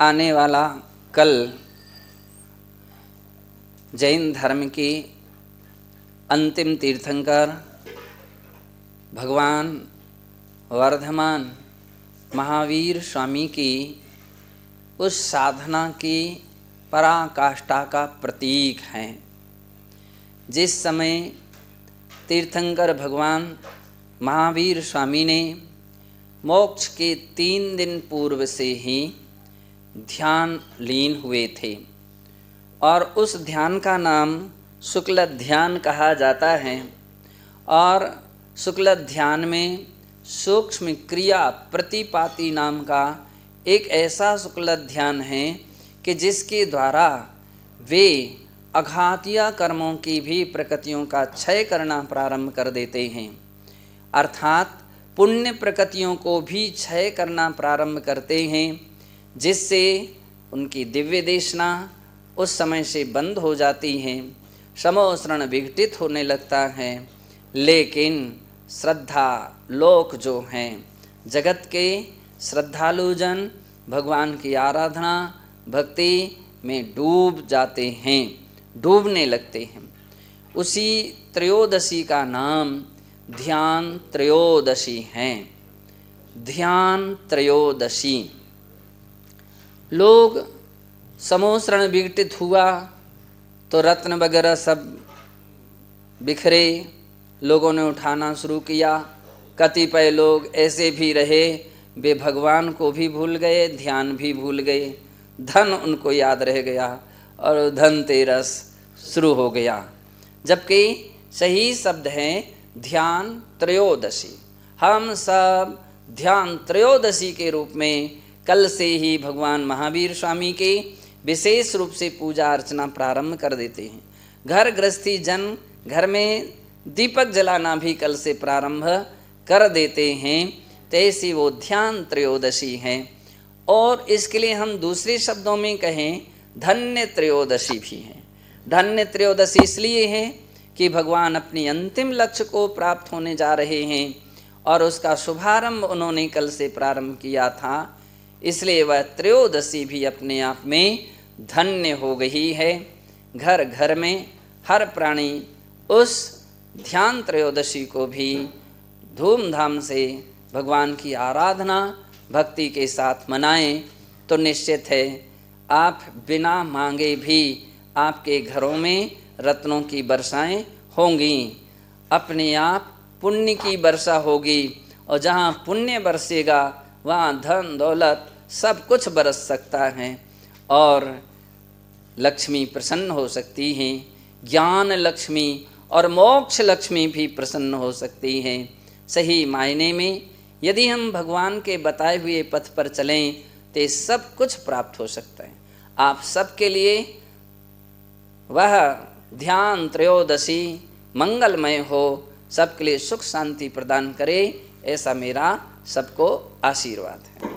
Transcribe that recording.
आने वाला कल जैन धर्म की अंतिम तीर्थंकर भगवान वर्धमान महावीर स्वामी की उस साधना की पराकाष्ठा का प्रतीक हैं। जिस समय तीर्थंकर भगवान महावीर स्वामी ने मोक्ष के 3 दिन पूर्व से ही ध्यान लीन हुए थे और उस ध्यान का नाम शुक्ल ध्यान कहा जाता है। और शुक्ल ध्यान में सूक्ष्म क्रिया प्रतिपाती नाम का एक ऐसा शुक्ल ध्यान है कि जिसके द्वारा वे अघातीय कर्मों की भी प्रकृतियों का क्षय करना प्रारंभ कर देते हैं, अर्थात पुण्य प्रकृतियों को भी क्षय करना प्रारंभ करते हैं, जिससे उनकी दिव्य देशना उस समय से बंद हो जाती है, समोसरण विघटित होने लगता है। लेकिन श्रद्धा लोक जो हैं, जगत के श्रद्धालु जन भगवान की आराधना भक्ति में डूब जाते हैं, डूबने लगते हैं। उसी त्रयोदशी का नाम ध्यान त्रयोदशी है। ध्यान त्रयोदशी लोग समोसरण विघटित हुआ तो रत्न वगैरह सब बिखरे, लोगों ने उठाना शुरू किया। कतिपय लोग ऐसे भी रहे वे भगवान को भी भूल गए, ध्यान भी भूल गए, धन उनको याद रह गया और धनतेरस शुरू हो गया। जबकि सही शब्द है ध्यान त्रयोदशी। हम सब ध्यान त्रयोदशी के रूप में कल से ही भगवान महावीर स्वामी के विशेष रूप से पूजा अर्चना प्रारंभ कर देते हैं। घर गृहस्थी जन घर में दीपक जलाना भी कल से प्रारंभ कर देते हैं। तैसी वो ध्यान त्रयोदशी है। और इसके लिए हम दूसरे शब्दों में कहें धन्य त्रयोदशी भी है। धन्य त्रयोदशी इसलिए है कि भगवान अपनी अंतिम लक्ष्य को प्राप्त होने जा रहे हैं और उसका शुभारंभ उन्होंने कल से प्रारंभ किया था, इसलिए वह त्रयोदशी भी अपने आप में धन्य हो गई है। घर घर में हर प्राणी उस ध्यान त्रयोदशी को भी धूमधाम से भगवान की आराधना भक्ति के साथ मनाएं तो निश्चित है आप बिना मांगे भी आपके घरों में रत्नों की वर्षाएं होंगी, अपने आप पुण्य की वर्षा होगी। और जहाँ पुण्य बरसेगा वहाँ धन दौलत सब कुछ बरस सकता है और लक्ष्मी प्रसन्न हो सकती हैं। ज्ञान लक्ष्मी और मोक्ष लक्ष्मी भी प्रसन्न हो सकती हैं। सही मायने में यदि हम भगवान के बताए हुए पथ पर चलें तो सब कुछ प्राप्त हो सकता है। आप सबके लिए वह ध्यान त्रयोदशी मंगलमय हो, सबके लिए सुख शांति प्रदान करे, ऐसा मेरा सबको आशीर्वाद है।